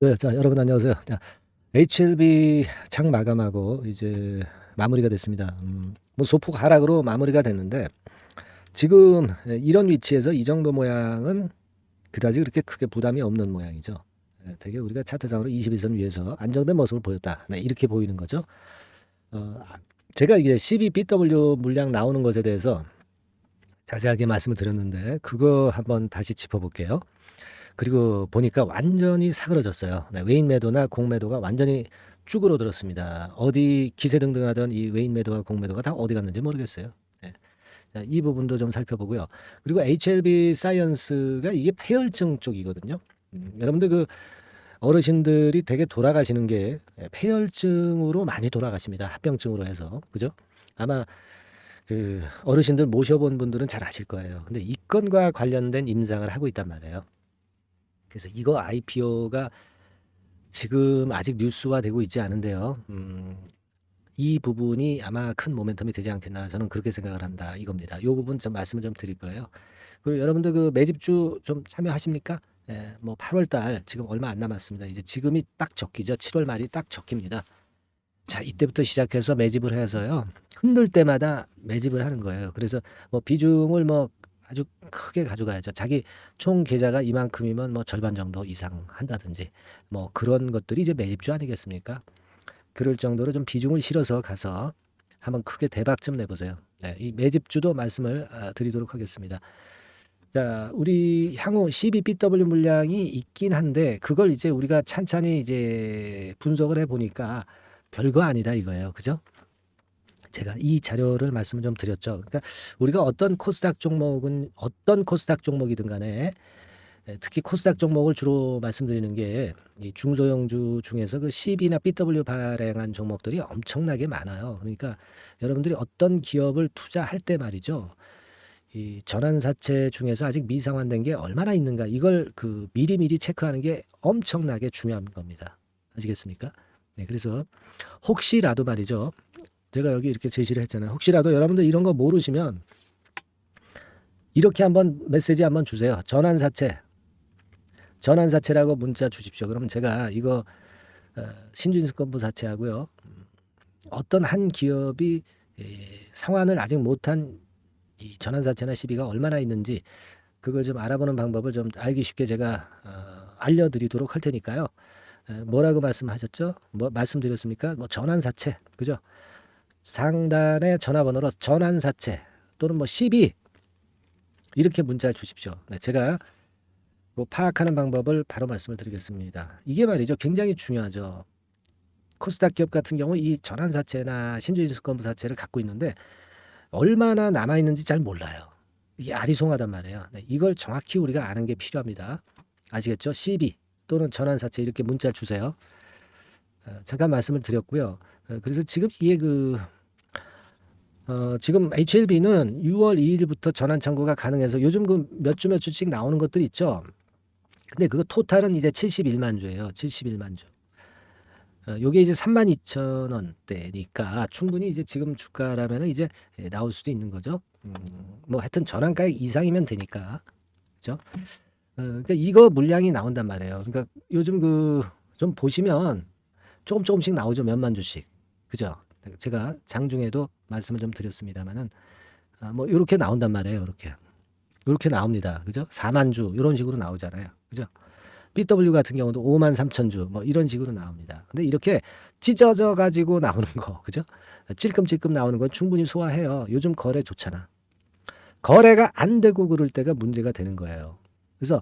네. 자, 여러분 안녕하세요. 자, HLB 장 마감하고 이제 마무리가 됐습니다. 뭐 소폭 하락으로 마무리가 됐는데 지금 이런 위치에서 이 정도 모양은 그다지 그렇게 크게 부담이 없는 모양이죠. 되게 우리가 차트상으로 21선 위에서 안정된 모습을 보였다. 네, 이렇게 보이는 거죠. 제가 이게 12BW 물량 나오는 것에 대해서 자세하게 말씀을 드렸는데 그거 한번 다시 짚어볼게요. 그리고 보니까 완전히 사그러졌어요. 네, 외인 매도나 공 매도가 완전히 쭈그러들었습니다. 어디 기세등등하던 이 외인 매도와 공 매도가 다 어디 갔는지 모르겠어요. 네. 자, 이 부분도 좀 살펴보고요. 그리고 HLB 사이언스가 이게 폐혈증 쪽이거든요. 여러분들 그 어르신들이 되게 돌아가시는 게 폐혈증으로 많이 돌아가십니다. 합병증으로 해서. 그죠? 아마 그 어르신들 모셔본 분들은 잘 아실 거예요. 근데 이 건과 관련된 임상을 하고 있단 말이에요. 그래서 이거 IPO가 지금 아직 뉴스화되고 있지 않은데요. 이 부분이 아마 큰 모멘텀이 되지 않겠나 저는 그렇게 생각을 한다 이겁니다. 요 부분 좀 말씀을 좀 드릴 거예요. 그리고 여러분들 그 매집주 좀 참여하십니까? 예, 뭐 8월 달 지금 얼마 안 남았습니다. 이제 지금이 딱 적기죠. 7월 말이 딱 적기입니다. 자, 이때부터 시작해서 매집을 해서요. 흔들 때마다 매집을 하는 거예요. 그래서 뭐 비중을 뭐 아주 크게 가져가야죠. 자기 총 계좌가 이만큼이면 뭐 절반 정도 이상 한다든지 뭐 그런 것들이 이제 매집주 아니겠습니까? 그럴 정도로 좀 비중을 실어서 가서 한번 크게 대박 좀 내보세요. 네, 이 매집주도 말씀을 드리도록 하겠습니다. 자, 우리 향후 12BW 물량이 있긴 한데 그걸 이제 우리가 찬찬히 이제 분석을 해 보니까 별거 아니다 이거예요. 그죠? 제가 이 자료를 말씀을 좀 드렸죠. 그러니까 우리가 어떤 코스닥 종목은 어떤 코스닥 종목이든 간에 특히 코스닥 종목을 주로 말씀드리는 게 이 중소형주 중에서 그 CB나 BW 발행한 종목들이 엄청나게 많아요. 그러니까 여러분들이 어떤 기업을 투자할 때 말이죠. 이 전환사채 중에서 아직 미상환된 게 얼마나 있는가 이걸 그 미리미리 체크하는 게 엄청나게 중요한 겁니다. 아시겠습니까? 네, 그래서 혹시라도 말이죠. 제가 여기 이렇게 제시를 했잖아요. 혹시라도 여러분들 이런 거 모르시면 이렇게 한번 메시지 한번 주세요. 전환사채라고 문자 주십시오. 그러면 제가 이거 신준수권부 사채하고요. 어떤 한 기업이 상환을 아직 못한 이 전환사채나 시비가 얼마나 있는지 그걸 좀 알아보는 방법을 좀 알기 쉽게 제가 알려드리도록 할 테니까요. 뭐라고 말씀하셨죠? 뭐 말씀드렸습니까? 뭐 전환사채, 그죠? 상단의 전화번호로 전환사채 또는 뭐 시비 이렇게 문자를 주십시오. 네, 제가 뭐 파악하는 방법을 바로 말씀을 드리겠습니다. 이게 말이죠. 굉장히 중요하죠. 코스닥 기업 같은 경우 이 전환사채나 신주인수권부사채를 갖고 있는데 얼마나 남아있는지 잘 몰라요. 이게 아리송하단 말이에요. 네, 이걸 정확히 우리가 아는 게 필요합니다. 아시겠죠? CB 또는 전환사채 이렇게 문자 주세요. 잠깐 말씀을 드렸고요. 그래서 지금 이게 지금 HLB는 6월 2일부터 전환 청구가 가능해서 요즘 그 몇 주 몇 주씩 나오는 것들 있죠. 근데 그거 토탈은 이제 71만 주예요. 71만 주. 요게 이제 32,000원대니까 충분히 이제 지금 주가라면은 이제 나올 수도 있는 거죠. 뭐 하여튼 전환가액 이상이면 되니까. 그죠? 그러니까 이거 물량이 나온단 말이에요. 그러니까 요즘 그 좀 보시면 조금씩 나오죠. 몇만 주씩. 그죠? 제가 장중에도 말씀을 좀 드렸습니다마는 뭐 요렇게 나온단 말이에요. 요렇게 나옵니다. 그죠? 4만 주 요런 식으로 나오잖아요. 그죠? BW 같은 경우도 5만 3천 주 뭐 이런 식으로 나옵니다. 근데 이렇게 찢어져 가지고 나오는 거 그죠? 찔끔찔끔 나오는 건 충분히 소화해요. 요즘 거래 좋잖아. 거래가 안 되고 그럴 때가 문제가 되는 거예요. 그래서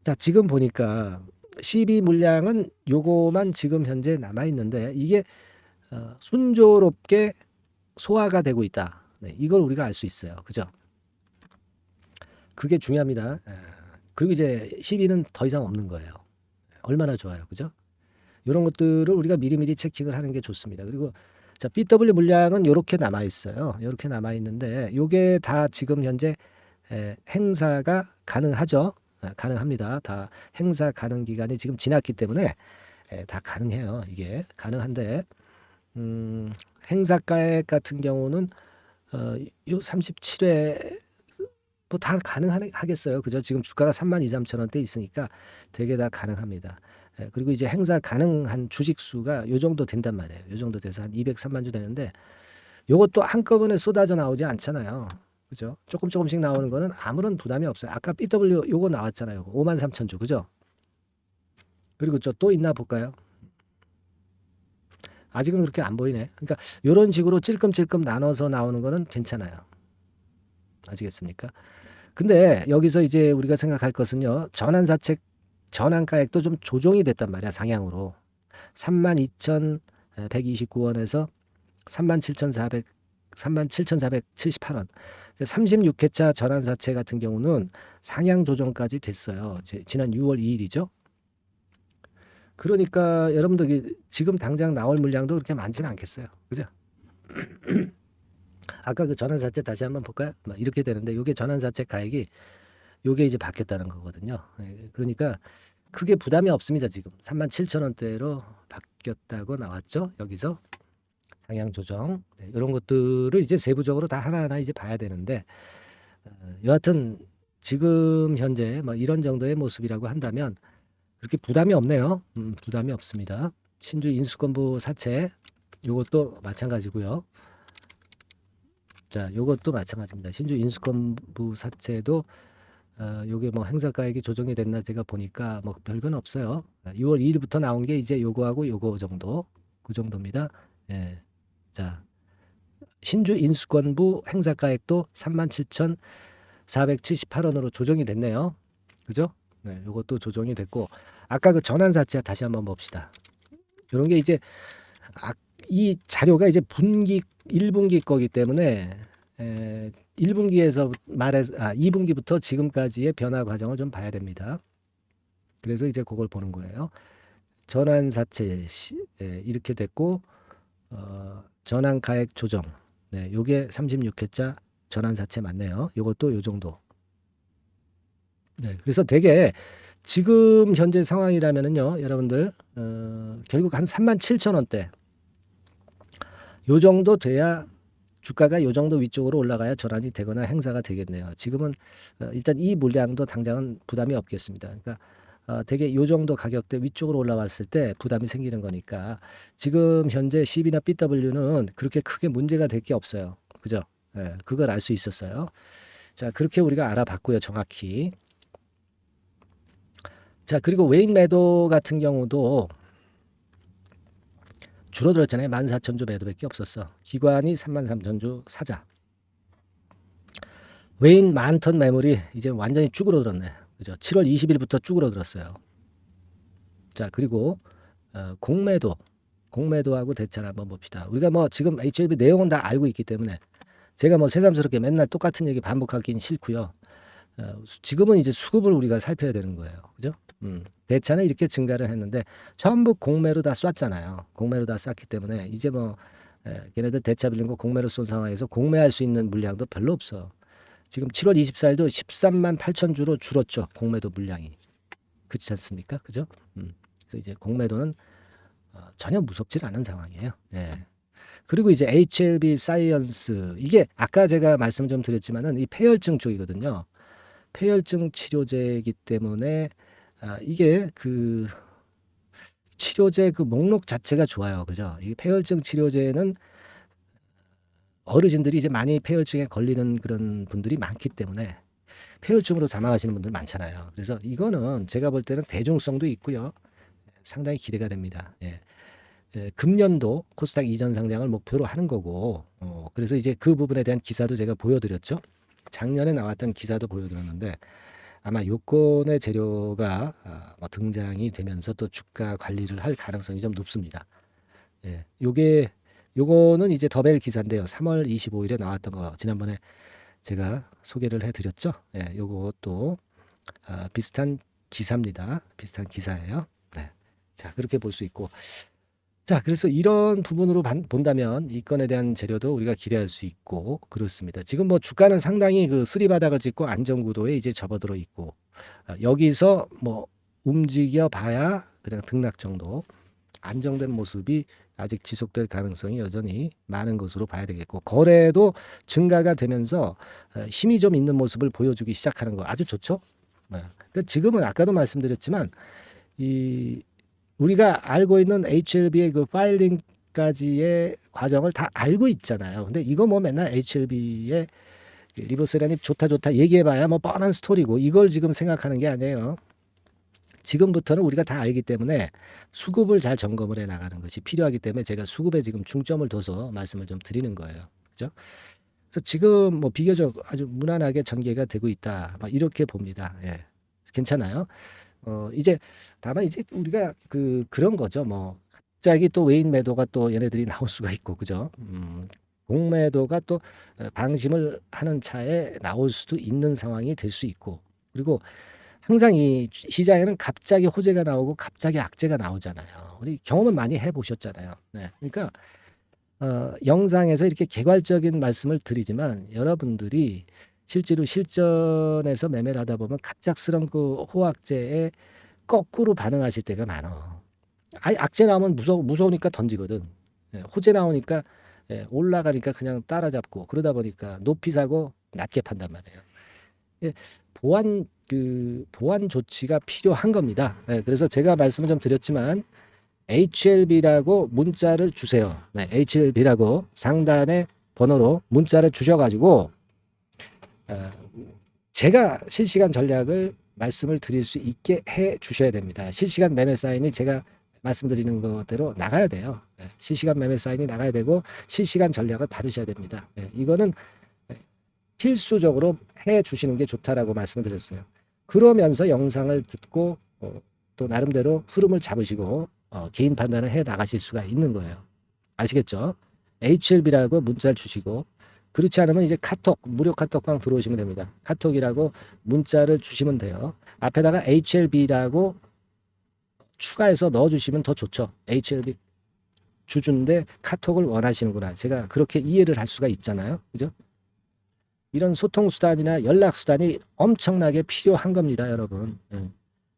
자, 지금 보니까 CB 물량은 요거만 지금 현재 남아 있는데 이게 순조롭게 소화가 되고 있다. 네, 이걸 우리가 알 수 있어요. 그죠? 그게 중요합니다. 그리고 이제 CB는 더 이상 없는 거예요. 얼마나 좋아요. 그죠? 이런 것들을 우리가 미리미리 체킹을 하는 게 좋습니다. 그리고 자, BW 물량은 요렇게 남아 있어요. 요렇게 남아 있는데 요게 다 지금 현재 행사가 가능하죠. 가능합니다. 다 행사 가능 기간이 지금 지났기 때문에 다 가능해요. 이게 가능한데 행사가액 같은 경우는 요 37회 뭐 다 가능하겠어요. 그죠? 지금 주가가 32,000원대 있으니까 되게 다 가능합니다. 그리고 이제 행사 가능한 주식수가 요 정도 된단 말이에요. 요 정도 돼서 한 203만 주 되는데 요것도 한꺼번에 쏟아져 나오지 않잖아요. 그죠? 조금씩 나오는 거는 아무런 부담이 없어요. 아까 BW 요거 나왔잖아요. 요거 53,000주. 그죠? 그리고 또 있나 볼까요? 아직은 그렇게 안 보이네. 그러니까 요런 식으로 찔끔찔끔 나눠서 나오는 거는 괜찮아요. 아시겠습니까? 근데 여기서 이제 우리가 생각할 것은요. 전환사채 전환가액도 좀 조정이 됐단 말이야. 상향으로. 32,129원에서 37,478원. 36회차 전환사채 같은 경우는 상향 조정까지 됐어요. 지난 6월 2일이죠. 그러니까 여러분들 지금 당장 나올 물량도 그렇게 많지는 않겠어요. 그죠? 아까 그 전환사채 다시 한번 볼까요? 이렇게 되는데 이게 전환사채 가액이 요게 이제 바뀌었다는 거거든요. 그러니까 크게 부담이 없습니다. 지금 37,000원대로 바뀌었다고 나왔죠. 여기서 상향 조정 이런 것들을 이제 세부적으로 다 하나하나 이제 봐야 되는데 여하튼 지금 현재 이런 정도의 모습이라고 한다면 그렇게 부담이 없네요. 부담이 없습니다. 신주 인수권부 사채 요것도 마찬가지고요. 자, 요것도 마찬가지입니다. 신주 인수권부 사채도 요게 행사가액이 조정이 됐나 제가 보니까 별건 없어요. 6월 2일부터 나온 게 이제 요거하고 요거 정도 그 정도입니다. 예. 자, 신주 인수권부 행사가액도 37,478원으로 조정이 됐네요. 그죠? 네, 요것도 조정이 됐고 아까 그 전환사채 다시 한번 봅시다. 이런 게 이제 이 자료가 이제 1분기 거기 때문에 1분기에서 2분기부터 지금까지의 변화 과정을 좀 봐야 됩니다. 그래서 이제 그걸 보는 거예요. 전환사채 이렇게 됐고 전환가액 조정. 네, 요게 36회차 전환사채 맞네요. 요것도 요 정도. 네, 그래서 되게 지금 현재 상황이라면은요, 여러분들 결국 한 37,000원대 요 정도 돼야 주가가 요 정도 위쪽으로 올라가야 전환이 되거나 행사가 되겠네요. 지금은 일단 이 물량도 당장은 부담이 없겠습니다. 그러니까 되게 요 정도 가격대 위쪽으로 올라왔을 때 부담이 생기는 거니까 지금 현재 CB나 BW는 그렇게 크게 문제가 될 게 없어요. 그죠? 네, 그걸 알 수 있었어요. 자, 그렇게 우리가 알아봤고요, 정확히. 자, 그리고 외인 매도 같은 경우도 줄어들었잖아요. 14,000주 매도밖에 없었어. 기관이 33,000주 사자. 외인 10,000톤 매물이 이제 완전히 쭈그러들었네. 그죠? 7월 20일부터 쭈그러들었어요. 자, 그리고 공매도하고 대차를 한번 봅시다. 우리가 지금 HLB 내용은 다 알고 있기 때문에 제가 새삼스럽게 맨날 똑같은 얘기 반복하기는 싫고요. 지금은 이제 수급을 우리가 살펴야 되는 거예요. 그죠? 대차는 이렇게 증가를 했는데 전부 공매로 다 쐈잖아요. 공매로 다 쐈기 때문에 이제 걔네들 대차 빌린 거 공매로 쏜 상황에서 공매할 수 있는 물량도 별로 없어. 지금 7월 24일도 13만 8천 주로 줄었죠. 공매도 물량이. 그렇지 않습니까? 그죠? 그래서 이제 공매도는 전혀 무섭지 않은 상황이에요. 예. 그리고 이제 HLB 사이언스 이게 아까 제가 말씀 좀 드렸지만은 이 폐혈증 쪽이거든요. 폐혈증 치료제이기 때문에 이게 그 치료제 그 목록 자체가 좋아요. 그죠? 이 폐혈증 치료제는 어르신들이 이제 많이 폐혈증에 걸리는 그런 분들이 많기 때문에 폐혈증으로 사망하시는 분들 많잖아요. 그래서 이거는 제가 볼 때는 대중성도 있고요. 상당히 기대가 됩니다. 예. 금년도 코스닥 이전 상장을 목표로 하는 거고, 그래서 이제 그 부분에 대한 기사도 제가 보여드렸죠. 작년에 나왔던 기사도 보여드렸는데 아마 요건의 재료가 등장이 되면서 또 주가 관리를 할 가능성이 좀 높습니다. 예, 요거는 이제 더벨 기사인데요. 3월 25일에 나왔던 거 지난번에 제가 소개를 해드렸죠. 예, 요것도 비슷한 기사입니다. 비슷한 기사예요. 네. 자, 그렇게 볼 수 있고. 자, 그래서 이런 부분으로 본다면 이 건에 대한 재료도 우리가 기대할 수 있고 그렇습니다. 지금 주가는 상당히 그 쓰리바닥을 찍고 안정구도에 이제 접어들어 있고 여기서 움직여 봐야 그냥 등락 정도 안정된 모습이 아직 지속될 가능성이 여전히 많은 것으로 봐야 되겠고 거래도 증가가 되면서 힘이 좀 있는 모습을 보여주기 시작하는 거 아주 좋죠. 그러니까 지금은 아까도 말씀드렸지만 이 우리가 알고 있는 HLB의 그 파일링까지의 과정을 다 알고 있잖아요. 근데 이거 뭐 맨날 HLB의 리버세라닙 좋다 얘기해봐야 뭐 뻔한 스토리고 이걸 지금 생각하는 게 아니에요. 지금부터는 우리가 다 알기 때문에 수급을 잘 점검을 해 나가는 것이 필요하기 때문에 제가 수급에 지금 중점을 둬서 말씀을 좀 드리는 거예요. 그죠? 그래서 지금 뭐 비교적 아주 무난하게 전개가 되고 있다. 막 이렇게 봅니다. 예. 괜찮아요. 이제 다만 이제 우리가 그런 거죠. 뭐 갑자기 또 외인 매도가 또 얘네들이 나올 수가 있고, 그죠? 공매도가 또 방심을 하는 차에 나올 수도 있는 상황이 될 수 있고, 그리고 항상 이 시장에는 갑자기 호재가 나오고 갑자기 악재가 나오잖아요. 우리 경험은 많이 해보셨잖아요. 네. 그러니까 영상에서 이렇게 개괄적인 말씀을 드리지만 여러분들이 실제로 실전에서 매매를 하다 보면 갑작스런 그 호악재에 거꾸로 반응하실 때가 많아. 아예 악재 나오면 무서우니까 던지거든. 예, 호재 나오니까 올라가니까 그냥 따라잡고 그러다 보니까 높이 사고 낮게 판단 말이에요. 예, 보완 조치가 필요한 겁니다. 예, 그래서 제가 말씀을 좀 드렸지만 HLB라고 문자를 주세요. 네, HLB라고 상단에 번호로 문자를 주셔가지고 제가 실시간 전략을 말씀을 드릴 수 있게 해 주셔야 됩니다. 실시간 매매 사인이 제가 말씀드리는 것대로 나가야 돼요. 네, 실시간 매매 사인이 나가야 되고 실시간 전략을 받으셔야 됩니다. 네, 이거는 필수적으로 해 주시는 게 좋다라고 말씀을 드렸어요. 그러면서 영상을 듣고 또 나름대로 흐름을 잡으시고 개인 판단을 해 나가실 수가 있는 거예요. 아시겠죠? HLB라고 문자를 주시고 그렇지 않으면 이제 카톡 무료 카톡방 들어오시면 됩니다. 카톡이라고 문자를 주시면 돼요. 앞에다가 HLB라고 추가해서 넣어주시면 더 좋죠. HLB 주주인데 카톡을 원하시는구나. 제가 그렇게 이해를 할 수가 있잖아요. 그죠? 이런 소통 수단이나 연락 수단이 엄청나게 필요한 겁니다, 여러분.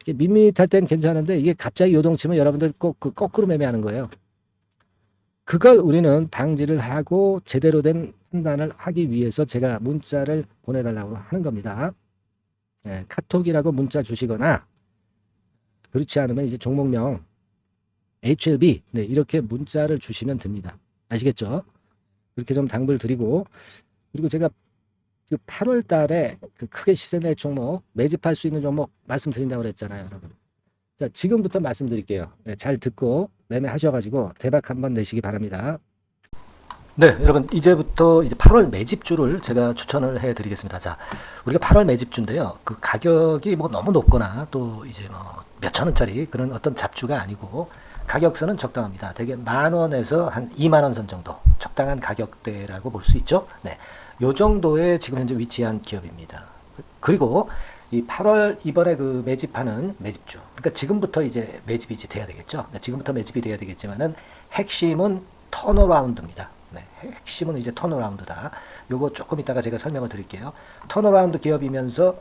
이게 밋밋할 땐 괜찮은데 이게 갑자기 요동치면 여러분들 꼭 거꾸로 매매하는 거예요. 그걸 우리는 방지를 하고 제대로 된 판단을 하기 위해서 제가 문자를 보내달라고 하는 겁니다. 네, 카톡이라고 문자 주시거나 그렇지 않으면 이제 종목명 HLB 네, 이렇게 문자를 주시면 됩니다. 아시겠죠? 그렇게 좀 당부를 드리고 그리고 제가 8월 달에 크게 시세 낼 종목 매집할 수 있는 종목 말씀드린다고 그랬잖아요, 여러분. 자, 지금부터 말씀드릴게요. 네, 잘 듣고 매매하셔가지고 대박 한번 내시기 바랍니다. 네, 여러분 이제부터 이제 8월 매집주를 제가 추천을 해드리겠습니다. 자, 우리가 8월 매집주인데요. 그 가격이 뭐 너무 높거나 또 이제 뭐 몇천 원짜리 그런 어떤 잡주가 아니고 가격선은 적당합니다. 대개 10,000원에서 한 20,000원 선 정도 적당한 가격대라고 볼 수 있죠. 네, 요 정도에 지금 현재 위치한 기업입니다. 그리고 이 8월 이번에 그 매집하는 매집주. 그러니까 지금부터 이제 매집이 이제 돼야 되겠죠. 네, 지금부터 매집이 돼야 되겠지만은 핵심은 턴어라운드입니다. 네, 핵심은 이제 턴어라운드다. 요거 조금 이따가 제가 설명을 드릴게요. 턴어라운드 기업이면서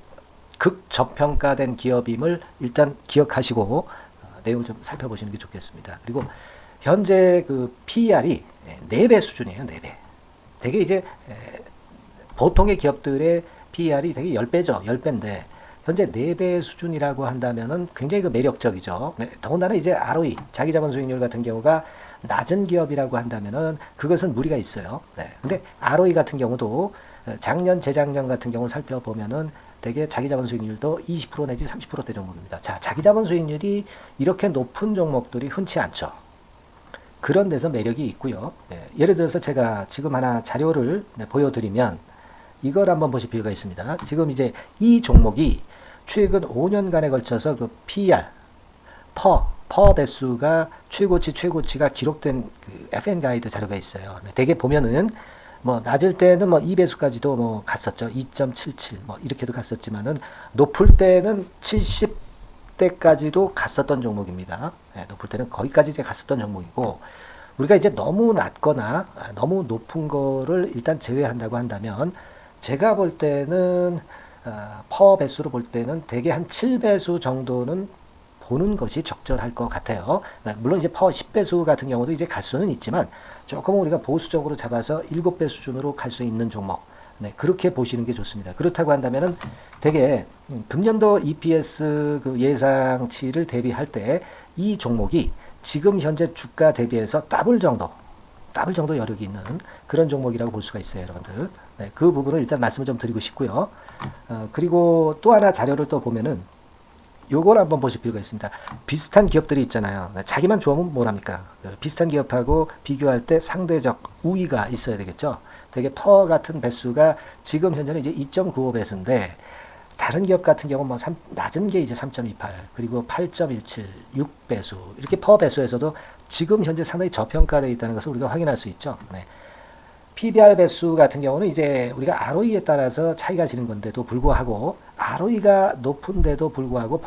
극저평가된 기업임을 일단 기억하시고 내용을 좀 살펴보시는 게 좋겠습니다. 그리고 현재 그 PER이 4배 수준이에요. 4배. 되게 이제 보통의 기업들의 PER이 되게 10배죠. 10배인데 현재 4배 수준이라고 한다면은 굉장히 그 매력적이죠. 네, 더군다나 이제 ROE, 자기자본 수익률 같은 경우가 낮은 기업이라고 한다면은 그것은 무리가 있어요. 네. 근데 ROE 같은 경우도 작년, 재작년 같은 경우 살펴보면은 되게 자기자본 수익률도 20% 내지 30%대 종목입니다. 자, 자기자본 수익률이 이렇게 높은 종목들이 흔치 않죠. 그런 데서 매력이 있고요. 네. 예를 들어서 제가 지금 하나 자료를 보여드리면 이걸 한번 보실 필요가 있습니다. 지금 이제 이 종목이 최근 5년간에 걸쳐서 그 PER, 퍼 배수가 최고치가 기록된 그 FN 가이드 자료가 있어요. 대개 보면은 뭐 낮을 때는 뭐 2배수까지도 뭐 갔었죠. 2.77 뭐 이렇게도 갔었지만은 높을 때는 70대까지도 갔었던 종목입니다. 네, 높을 때는 거기까지 이제 갔었던 종목이고 우리가 이제 너무 낮거나 너무 높은 거를 일단 제외한다고 한다면 제가 볼 때는 퍼 배수로 볼 때는 대개 한 7배수 정도는 보는 것이 적절할 것 같아요. 물론 이제 퍼 10배수 같은 경우도 이제 갈 수는 있지만 조금 우리가 보수적으로 잡아서 7배 수준으로 갈 수 있는 종목 네, 그렇게 보시는 게 좋습니다. 그렇다고 한다면은 되게 금년도 EPS 그 예상치를 대비할 때 이 종목이 지금 현재 주가 대비해서 더블 정도 여력이 있는 그런 종목이라고 볼 수가 있어요, 여러분들. 네, 그 부분을 일단 말씀을 좀 드리고 싶고요. 그리고 또 하나 자료를 또 보면은 요걸 한번 보실 필요가 있습니다. 비슷한 기업들이 있잖아요. 자기만 좋으면 뭐랍니까? 비슷한 기업하고 비교할 때 상대적 우위가 있어야 되겠죠. 되게 퍼 같은 배수가 지금 현재는 이제 2.95 배수인데 다른 기업 같은 경우는 뭐 낮은 게 이제 3.28 그리고 8.17, 6배수 이렇게 퍼 배수에서도 지금 현재 상당히 저평가되어 있다는 것을 우리가 확인할 수 있죠. 네. PBR 배수 같은 경우는 이제 우리가 ROE에 따라서 차이가 지는 건데도 불구하고 ROE가 높은데도 불구하고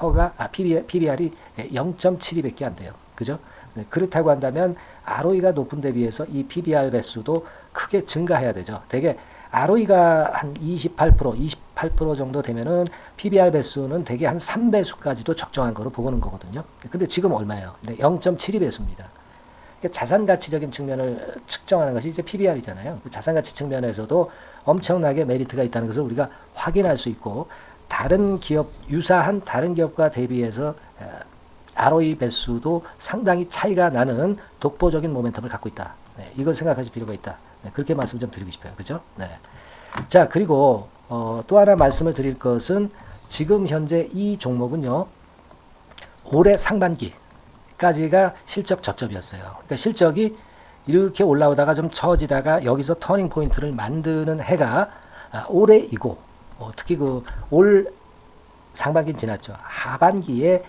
PBR이 0.72밖에 안 돼요. 그죠? 네, 그렇다고 한다면 ROE가 높은 데 비해서 이 PBR 배수도 크게 증가해야 되죠. 되게 ROE가 한 28% 정도 되면은 PBR 배수는 되게 한 3배수까지도 적정한 거로 보고는 거거든요. 근데 지금 얼마예요? 네, 0.72배수입니다. 자산 가치적인 측면을 측정하는 것이 이제 PBR이잖아요. 자산 가치 측면에서도 엄청나게 메리트가 있다는 것을 우리가 확인할 수 있고 다른 기업 유사한 다른 기업과 대비해서 ROE 배수도 상당히 차이가 나는 독보적인 모멘텀을 갖고 있다. 네, 이걸 생각하실 필요가 있다. 네, 그렇게 말씀 좀 드리고 싶어요. 그죠? 네. 자, 그리고 또 하나 말씀을 드릴 것은 지금 현재 이 종목은요. 올해 상반기까지가 실적 저점이었어요. 그러니까 실적이 이렇게 올라오다가 좀 처지다가 여기서 터닝 포인트를 만드는 해가 올해이고 특히 그 올 상반기는 지났죠. 하반기에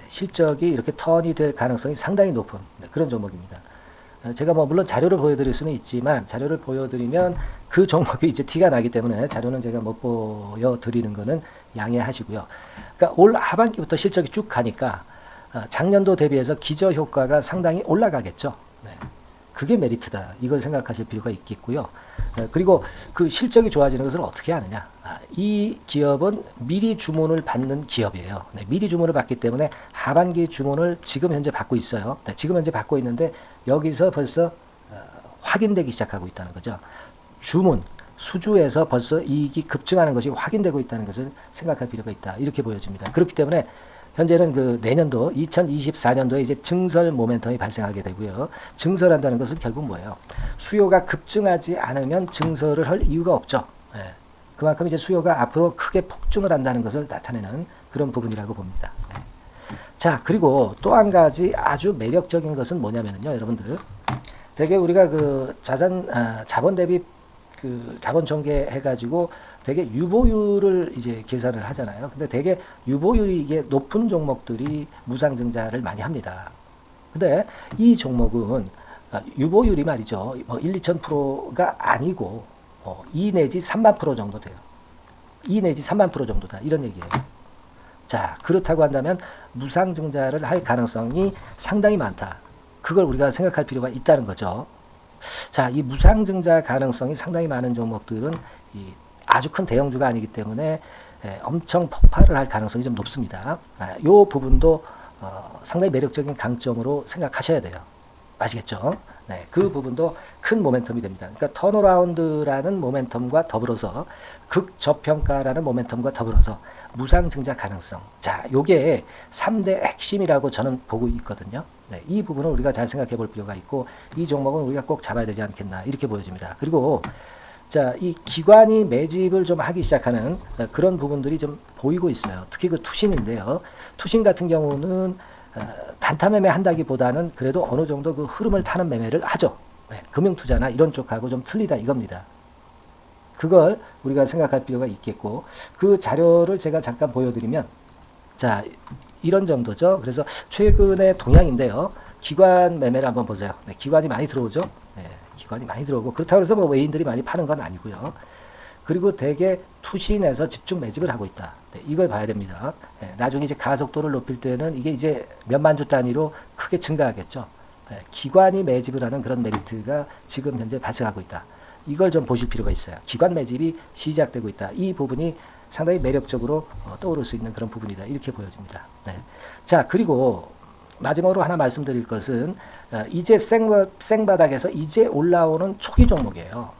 실적이 이렇게 턴이 될 가능성이 상당히 높은 그런 종목입니다. 제가 뭐 물론 자료를 보여드릴 수는 있지만 자료를 보여드리면 그 종목이 이제 티가 나기 때문에 자료는 제가 못 보여드리는 거는 양해하시고요. 그러니까 올 하반기부터 실적이 쭉 가니까 작년도 대비해서 기저 효과가 상당히 올라가겠죠. 네. 그게 메리트다. 이걸 생각하실 필요가 있겠고요. 그리고 그 실적이 좋아지는 것을 어떻게 하느냐. 이 기업은 미리 주문을 받는 기업이에요. 네, 미리 주문을 받기 때문에 하반기 주문을 지금 현재 받고 있어요. 네, 지금 현재 받고 있는데 여기서 벌써 확인되기 시작하고 있다는 거죠. 주문, 수주에서 벌써 이익이 급증하는 것이 확인되고 있다는 것을 생각할 필요가 있다. 이렇게 보여집니다. 그렇기 때문에 현재는 그 내년도 2024년도에 이제 증설 모멘텀이 발생하게 되고요. 증설한다는 것은 결국 뭐예요? 수요가 급증하지 않으면 증설을 할 이유가 없죠. 예. 그만큼 이제 수요가 앞으로 크게 폭증을 한다는 것을 나타내는 그런 부분이라고 봅니다. 예. 자, 그리고 또 한 가지 아주 매력적인 것은 뭐냐면요, 여러분들. 되게 우리가 그 자본 대비 그 자본 전개 해가지고 되게 유보율을 이제 계산을 하잖아요. 근데 되게 유보율이 이게 높은 종목들이 무상증자를 많이 합니다. 근데 이 종목은 유보율이 말이죠. 뭐 1, 2,000%가 아니고 2 내지 3만 프로 정도 돼요. 2 내지 3만 프로 정도다. 이런 얘기예요. 자, 그렇다고 한다면 무상증자를 할 가능성이 상당히 많다. 그걸 우리가 생각할 필요가 있다는 거죠. 자, 이 무상증자 가능성이 상당히 많은 종목들은 아주 큰 대형주가 아니기 때문에 엄청 폭발을 할 가능성이 좀 높습니다. 이 부분도 상당히 매력적인 강점으로 생각하셔야 돼요. 아시겠죠? 네, 그 부분도 큰 모멘텀이 됩니다. 그러니까 턴어라운드라는 모멘텀과 더불어서 극저평가라는 모멘텀과 더불어서 무상증자 가능성. 자, 요게 3대 핵심이라고 저는 보고 있거든요. 네, 이 부분을 우리가 잘 생각해 볼 필요가 있고 이 종목은 우리가 꼭 잡아야 되지 않겠나 이렇게 보여집니다. 그리고 자, 이 기관이 매집을 좀 하기 시작하는 그런 부분들이 좀 보이고 있어요. 특히 그 투신인데요. 투신 같은 경우는 단타 매매 한다기보다는 그래도 어느 정도 그 흐름을 타는 매매를 하죠. 네, 금융투자나 이런 쪽하고 좀 틀리다 이겁니다. 그걸 우리가 생각할 필요가 있겠고 그 자료를 제가 잠깐 보여드리면 자, 이런 정도죠. 그래서 최근의 동향인데요. 기관 매매를 한번 보세요. 네, 기관이 많이 들어오죠. 네, 기관이 많이 들어오고 그렇다고 해서 뭐 외인들이 많이 파는 건 아니고요. 그리고 대개 투신에서 집중 매집을 하고 있다. 네, 이걸 봐야 됩니다. 네, 나중에 이제 가속도를 높일 때는 이게 이제 몇만 주 단위로 크게 증가하겠죠. 네, 기관이 매집을 하는 그런 메리트가 지금 현재 발생하고 있다. 이걸 좀 보실 필요가 있어요. 기관 매집이 시작되고 있다. 이 부분이 상당히 매력적으로 떠오를 수 있는 그런 부분이다. 이렇게 보여집니다. 네. 자, 그리고 마지막으로 하나 말씀드릴 것은 이제 생바닥에서 이제 올라오는 초기 종목이에요.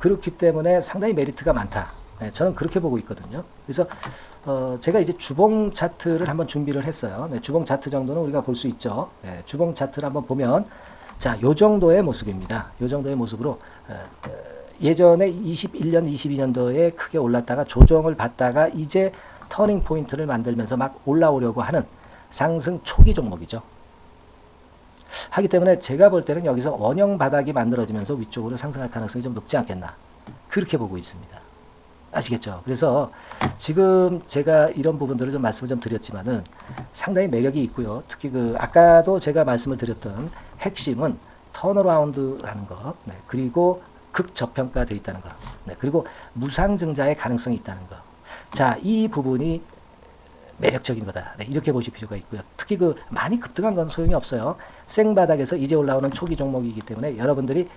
그렇기 때문에 상당히 메리트가 많다. 네, 저는 그렇게 보고 있거든요. 그래서 제가 이제 주봉 차트를 한번 준비를 했어요. 네, 주봉 차트 정도는 우리가 볼 수 있죠. 네, 주봉 차트를 한번 보면 자, 요 정도의 모습입니다. 요 정도의 모습으로 예전에 21년, 22년도에 크게 올랐다가 조정을 받다가 이제 터닝 포인트를 만들면서 막 올라오려고 하는 상승 초기 종목이죠. 하기 때문에 제가 볼 때는 여기서 원형 바닥이 만들어지면서 위쪽으로 상승할 가능성이 좀 높지 않겠나. 그렇게 보고 있습니다. 아시겠죠? 그래서 지금 제가 이런 부분들을 좀 말씀을 좀 드렸지만은 상당히 매력이 있고요. 특히 아까도 제가 말씀을 드렸던 핵심은 턴어라운드라는 거, 네, 그리고 극저평가되어 있다는 거, 네, 그리고 무상증자의 가능성이 있다는 거. 자, 이 부분이 매력적인 거다. 네, 이렇게 보실 필요가 있고요. 특히 많이 급등한 건 소용이 없어요. 생바닥에서 이제 올라오는 초기 종목이기 때문에 여러분들이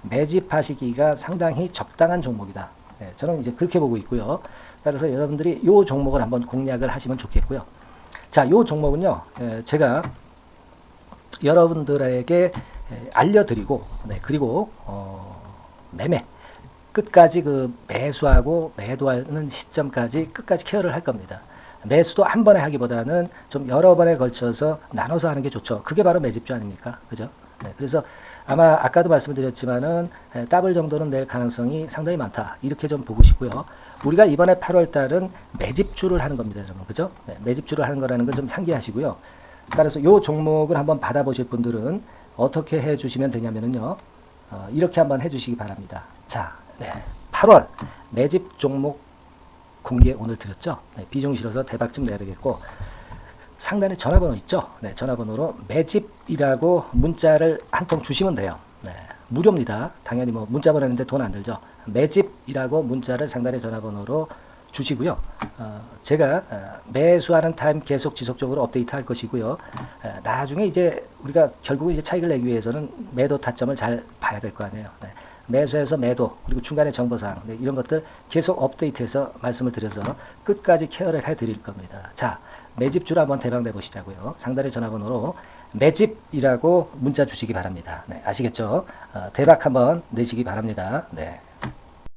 매집하시기가 상당히 적당한 종목이다. 네, 저는 이제 그렇게 보고 있고요. 따라서 여러분들이 이 종목을 한번 공략을 하시면 좋겠고요. 자, 이 종목은요, 제가 여러분들에게 알려드리고, 네, 그리고 매매 끝까지 매수하고 매도하는 시점까지 끝까지 케어를 할 겁니다. 매수도 한 번에 하기보다는 좀 여러 번에 걸쳐서 나눠서 하는 게 좋죠. 그게 바로 매집주 아닙니까? 그죠? 네, 그래서 아마 아까도 말씀드렸지만은 더블 정도는 낼 가능성이 상당히 많다. 이렇게 좀 보고 싶고요. 우리가 이번에 8월 달은 매집주를 하는 겁니다, 여러분. 그죠? 네, 매집주를 하는 거라는 걸 좀 상기하시고요. 따라서 이 종목을 한번 받아보실 분들은 어떻게 해 주시면 되냐면은요. 이렇게 한번 해 주시기 바랍니다. 자, 네, 8월 매집 종목 공개 오늘 드렸죠. 네, 비중 실어서 대박 좀 내야 되겠고, 상단에 전화번호 있죠. 네, 전화번호로 매집이라고 문자를 한 통 주시면 돼요. 네, 무료입니다. 당연히 뭐 문자 보내는데 돈 안 들죠. 매집이라고 문자를 상단에 전화번호로 주시고요. 제가 매수하는 타임 계속 지속적으로 업데이트 할 것이고요. 나중에 이제 우리가 결국 이제 차익을 내기 위해서는 매도 타점을 잘 봐야 될 거 아니에요. 네. 매수해서 매도, 그리고 중간에 정보사항, 네, 이런 것들 계속 업데이트해서 말씀을 드려서 끝까지 케어를 해드릴 겁니다. 자, 매집주를 한번 대박 내보시자고요. 상단의 전화번호로 매집이라고 문자 주시기 바랍니다. 네, 아시겠죠? 대박 한번 내시기 바랍니다. 네.